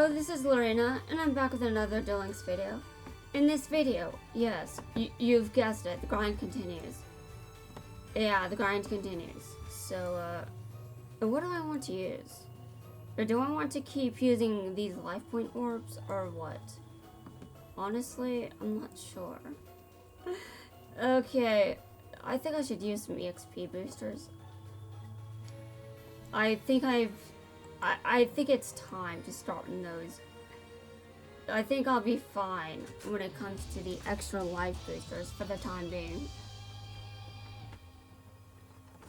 Hello, this is Lorena, and I'm back with another duelings video. In this video, yes, you've guessed it, the grind continues. Yeah, the grind continues. So, what do I want to use? Or do I want to keep using these life point orbs, or what? Honestly, I'm not sure. Okay, I think I should use some EXP boosters. I think it's time to start in those. I think I'll be fine when it comes to the extra life boosters for the time being.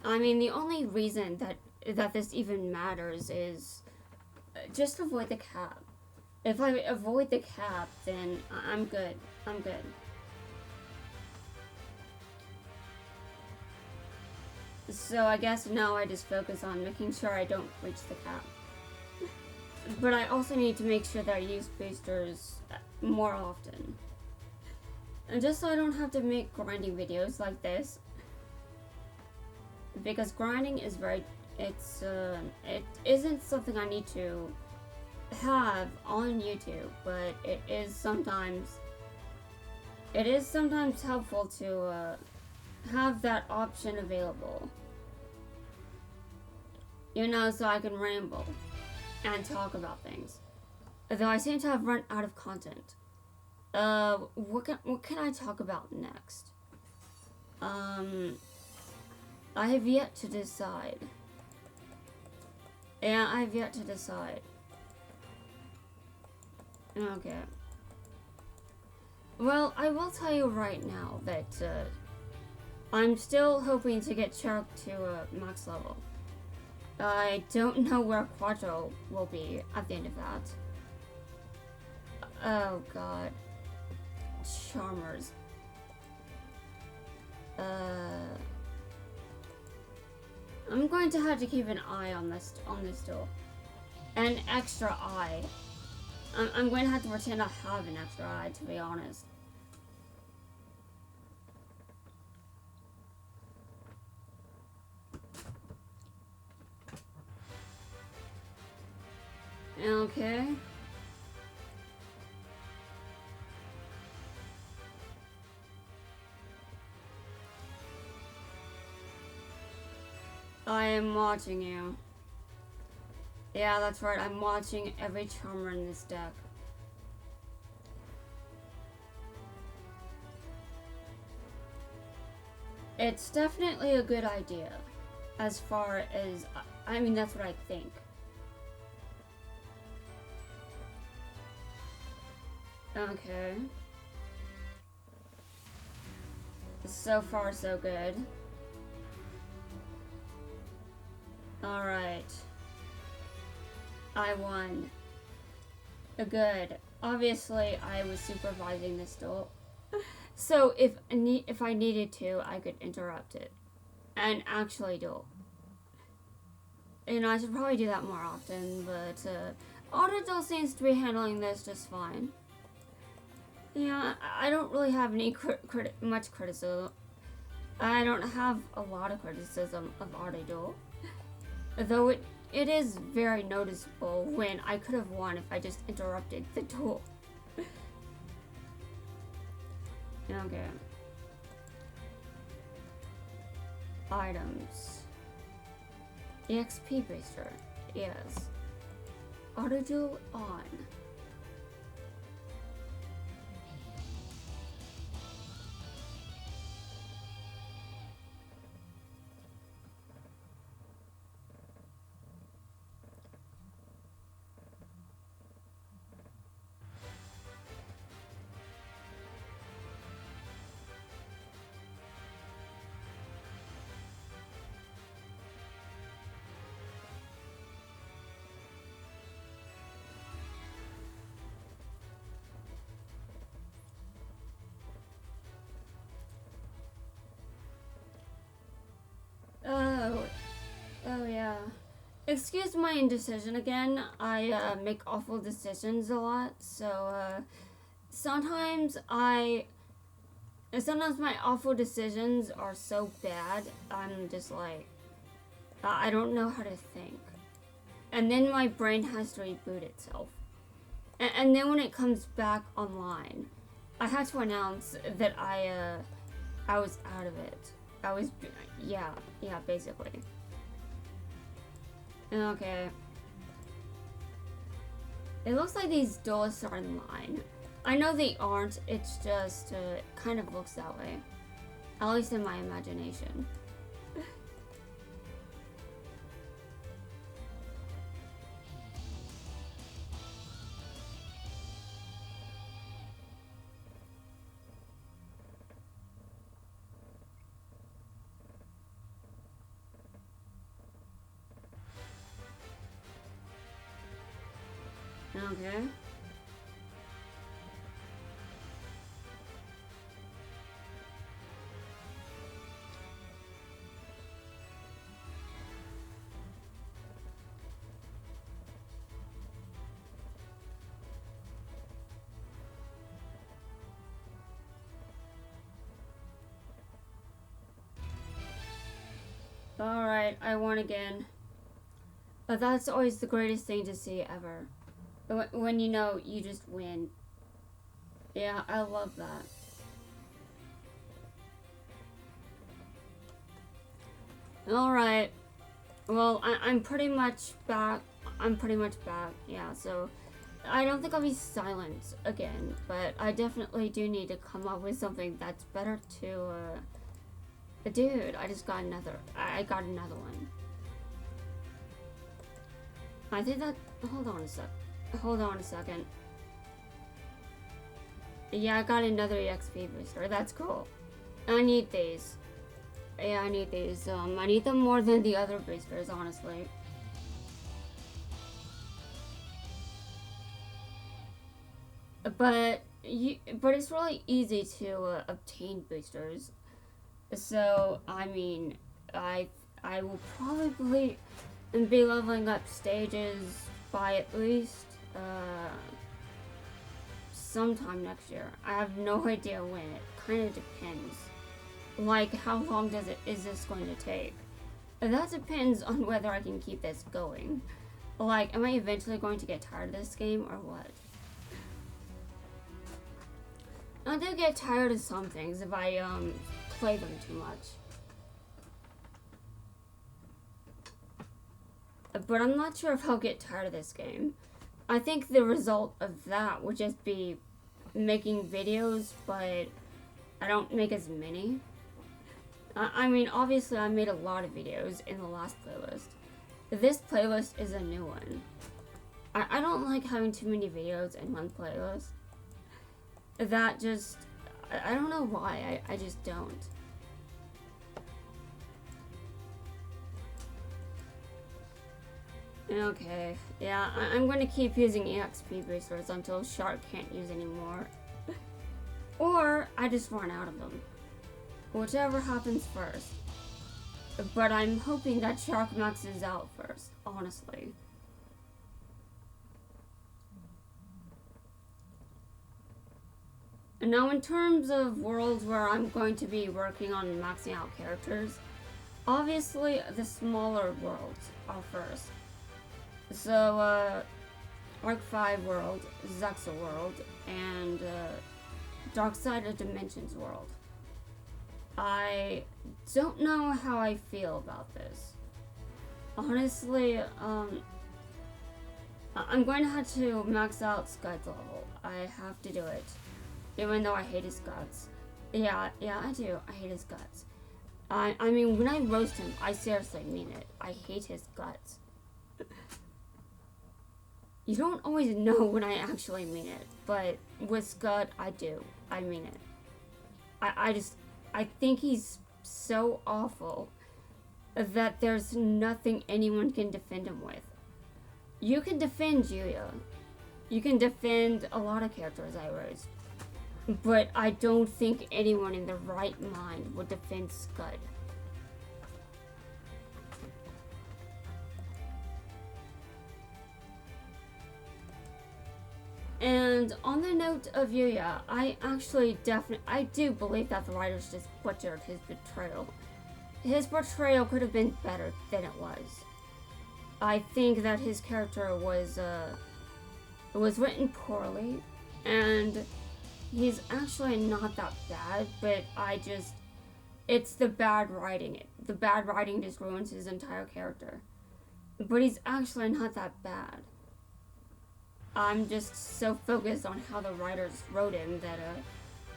I mean, the only reason that this even matters is just avoid the cap. If I avoid the cap, then I'm good. I'm good. So I guess now I just focus on making sure I don't reach the cap. But I also need to make sure that I use boosters more often. And just so I don't have to make grinding videos like this. Because grinding is it isn't something I need to have on YouTube, but it is sometimes helpful to have that option available. You know, so I can ramble and talk about things. Though I seem to have run out of content. What can I talk about next? I have yet to decide. Yeah, I have yet to decide. Okay. Well, I will tell you right now that I'm still hoping to get Shark to max level. I don't know where Quattro will be at the end of that. Oh god. Charmers. I'm going to have to keep an eye on this duel. An extra eye. I'm going to have to pretend I have an extra eye, to be honest. Okay. I am watching you. Yeah, that's right. I'm watching every charmer in this deck. It's definitely a good idea. As far as, I mean, that's what I think. Okay. So far, so good. Alright. I won. Good. Obviously, I was supervising this duel. So, if I needed to, I could interrupt it. And actually duel. You know, I should probably do that more often, but, Autoduel seems to be handling this just fine. Yeah, I don't really have any much criticism. I don't have a lot of criticism of Autoduel. Though it is very noticeable when I could have won if I just interrupted the duel. Okay. Items. EXP booster. Yes. Autoduel on. Oh yeah. Excuse my indecision again. I make awful decisions a lot, so sometimes my awful decisions are so bad, I'm just like, I don't know how to think. And then my brain has to reboot itself. And then when it comes back online, I had to announce that I was out of it. I was, yeah, basically. Okay. It looks like these duelists are in line. I know they aren't, it's just, it kind of looks that way. At least in my imagination. Okay. Alright, I won again. But that's always the greatest thing to see ever. When you know you just win. Yeah, I love that. Alright. Well, I'm pretty much back. Yeah, so I don't think I'll be silent again, but I definitely do need to come up with something that's better to, dude, I just got another. I got another one. I think that. Hold on a second. Yeah, I got another EXP booster. That's cool. I need these. Yeah, I need these. I need them more than the other boosters, honestly. But it's really easy to obtain boosters. So I mean, I will probably be leveling up stages by at least sometime next year. I have no idea when. It kind of depends. Like, how long is this going to take? That depends on whether I can keep this going. Like, am I eventually going to get tired of this game or what? I do get tired of some things if I play them too much. But I'm not sure if I'll get tired of this game. I think the result of that would just be making videos, but I don't make as many. I mean, obviously I made a lot of videos in the last playlist. This playlist is a new one. I don't like having too many videos in one playlist. That just, I don't know why, I just don't. Okay, yeah, I'm going to keep using EXP boosters until Shark can't use anymore. Or I just run out of them. Whichever happens first. But I'm hoping that Shark maxes out first, honestly. And now in terms of worlds where I'm going to be working on maxing out characters, obviously the smaller worlds are first. So, Arc 5 world, Zexa world, and Dark Side of Dimensions world. I don't know how I feel about this. Honestly, I'm going to have to max out Scud's level. I have to do it. Even though I hate his guts. Yeah, I do. I hate his guts. I mean, when I roast him, I seriously mean it. I hate his guts. You don't always know when I actually mean it, but with Scud, I do. I mean it. I think he's so awful that there's nothing anyone can defend him with. You can defend Julia. You can defend a lot of characters I roast. But I don't think anyone in their right mind would defend Scud. And on the note of Yuya, I do believe that the writers just butchered his portrayal. His portrayal could have been better than it was. I think that his character was, It was written poorly, and he's actually not that bad, but it's the bad writing. The bad writing just ruins his entire character. But he's actually not that bad. I'm just so focused on how the writers wrote him that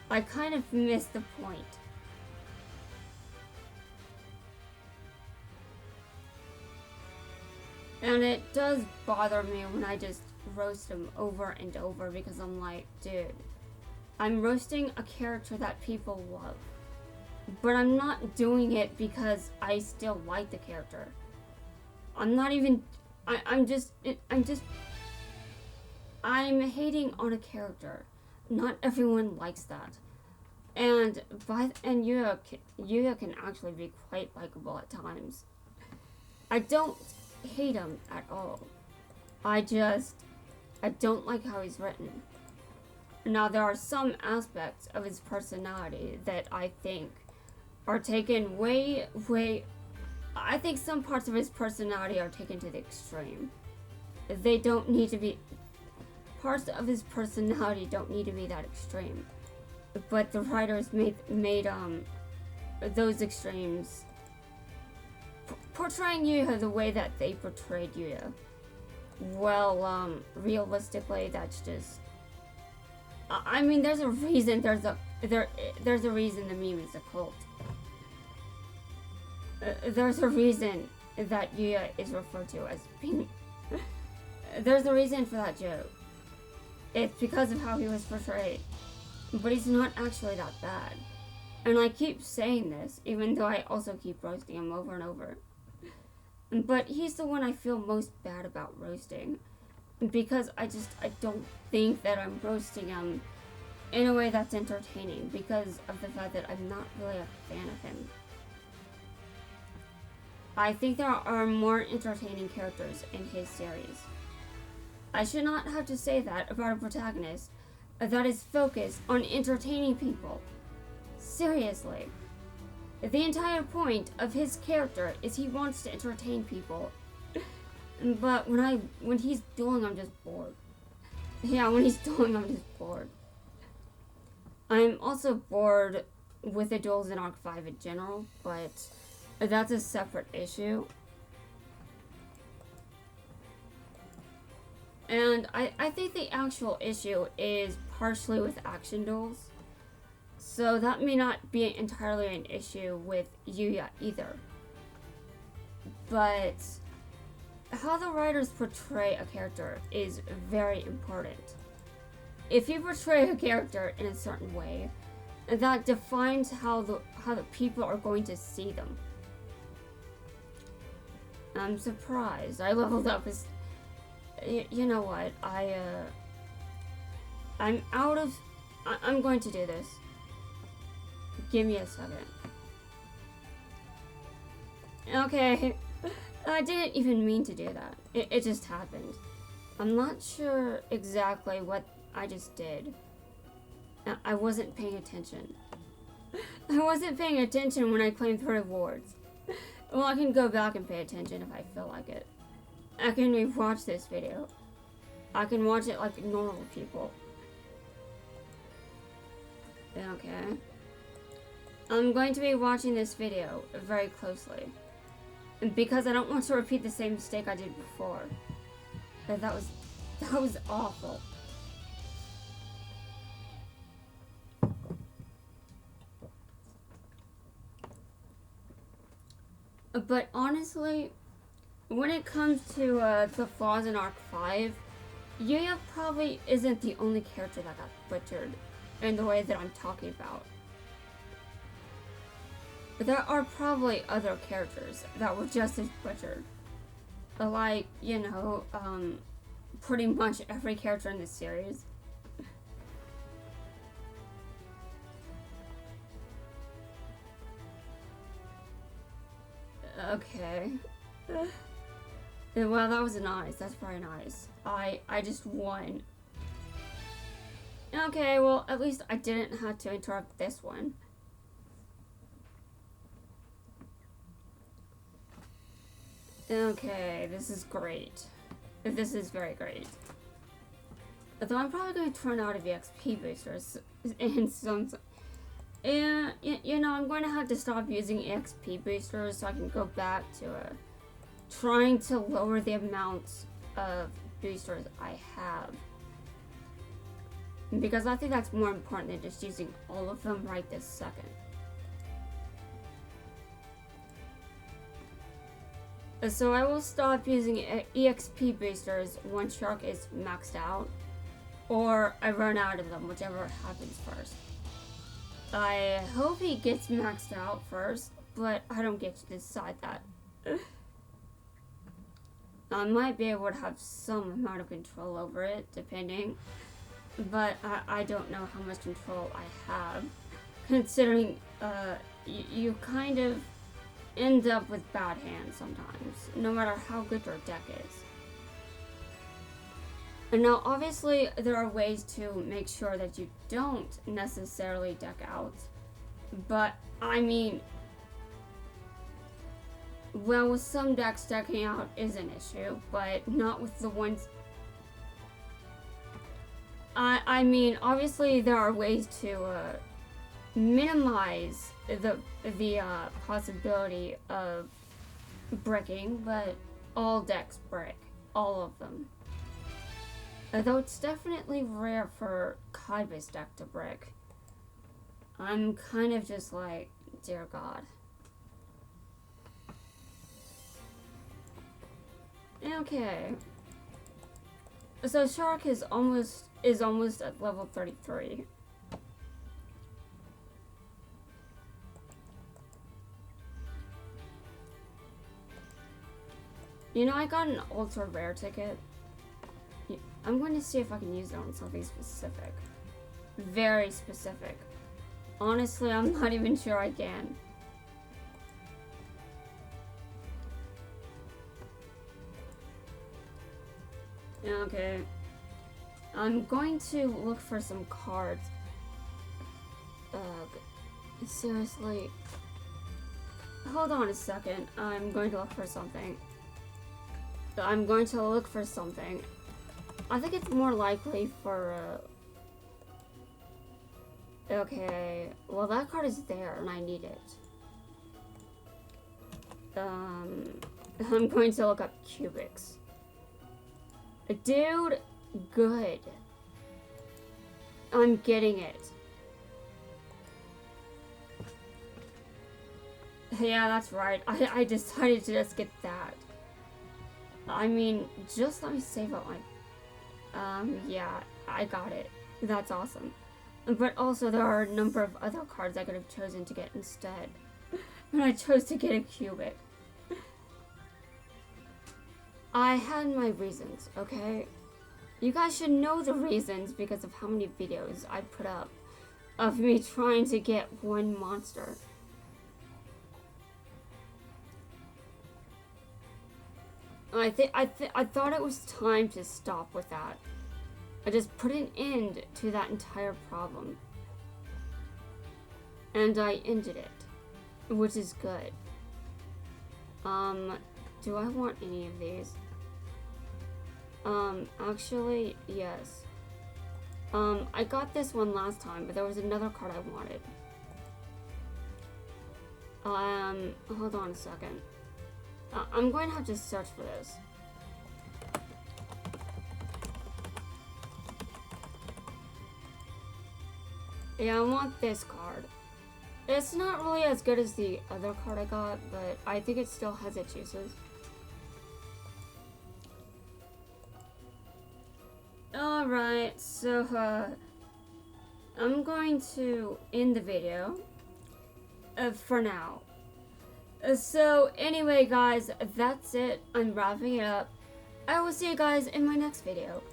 I kind of missed the point. And it does bother me when I just roast him over and over because I'm like, dude, I'm roasting a character that people love. But I'm not doing it because I still like the character. I'm hating on a character. Not everyone likes that. And Yuya can actually be quite likable at times. I don't hate him at all. I don't like how he's written. Now, there are some aspects of his personality that I think are taken I think some parts of his personality are taken to the extreme. They don't need to be. Parts of his personality don't need to be that extreme. But the writers made those extremes portraying Yuya the way that they portrayed Yuya. Well, realistically, that's just. I mean, there's a reason. There's a reason the meme is a cult. There's a reason that Yuya is referred to as being. There's a reason for that joke. It's because of how he was portrayed. But he's not actually that bad. And I keep saying this, even though I also keep roasting him over and over. But he's the one I feel most bad about roasting. Because I don't think that I'm roasting him in a way that's entertaining. Because of the fact that I'm not really a fan of him. I think there are more entertaining characters in his series. I should not have to say that about a protagonist that is focused on entertaining people. Seriously. The entire point of his character is he wants to entertain people. But when he's dueling, I'm just bored. Yeah, when he's dueling, I'm just bored. I'm also bored with the duels in Arc 5 in general, but that's a separate issue. And I think the actual issue is partially with action duels. So that may not be entirely an issue with Yuya either. But how the writers portray a character is very important. If you portray a character in a certain way, that defines how the people are going to see them. I'm surprised. I leveled up as... You know what? I'm going to do this. Give me a second. Okay. I didn't even mean to do that. It just happened. I'm not sure exactly what I just did. I wasn't paying attention. I wasn't paying attention when I claimed 3 awards. Well, I can go back and pay attention if I feel like it. I can rewatch this video. I can watch it like normal people. Okay. I'm going to be watching this video very closely. Because I don't want to repeat the same mistake I did before. That was awful. But honestly, when it comes to the flaws in Arc 5, Yuya probably isn't the only character that got butchered in the way that I'm talking about. There are probably other characters that were just as butchered. Like, you know, pretty much every character in this series. Okay. Well, that was nice. That's very nice. I just won. Okay, well, at least I didn't have to interrupt this one. Okay, this is great. This is very great. Though I'm probably going to run out of EXP boosters in some... And, you know, I'm going to have to stop using EXP boosters so I can go back to trying to lower the amount of boosters I have. Because I think that's more important than just using all of them right this second. So I will stop using EXP boosters once Shark is maxed out. Or I run out of them, whichever happens first. I hope he gets maxed out first, but I don't get to decide that. I might be able to have some amount of control over it, depending. But I don't know how much control I have. Considering you kind of end up with bad hands sometimes, no matter how good your deck is. And now, obviously, there are ways to make sure that you don't necessarily deck out. But, I mean, well, with some decks, decking out is an issue, but not with the ones... I mean, obviously, there are ways to minimize the possibility of bricking, but all decks brick. All of them. Although it's definitely rare for Kaiba's deck to brick. I'm kind of just like, dear God. Okay. So Shark is almost at level 33. You know, I got an ultra rare ticket. I'm going to see if I can use it on something specific. Very specific. Honestly, I'm not even sure I can. Okay. I'm going to look for some cards. Seriously. Hold on a second. I'm going to look for something. I think it's more likely for, okay, well that card is there and I need it. I'm going to look up cubics. Dude, good. I'm getting it. Yeah, that's right. I decided to just get that. I mean, just let me save up my... yeah, I got it. That's awesome. But also, there are a number of other cards I could have chosen to get instead. And I chose to get a cubic. I had my reasons, okay? You guys should know the reasons because of how many videos I put up of me trying to get one monster. I thought it was time to stop with that. I just put an end to that entire problem. And I ended it, which is good. Do I want any of these? Actually, yes. I got this one last time, but there was another card I wanted. Hold on a second. I'm going to have to search for this. Yeah, I want this card. It's not really as good as the other card I got, but I think it still has its uses. Alright, so, I'm going to end the video, for now. So, anyway guys, that's it. I'm wrapping it up. I will see you guys in my next video.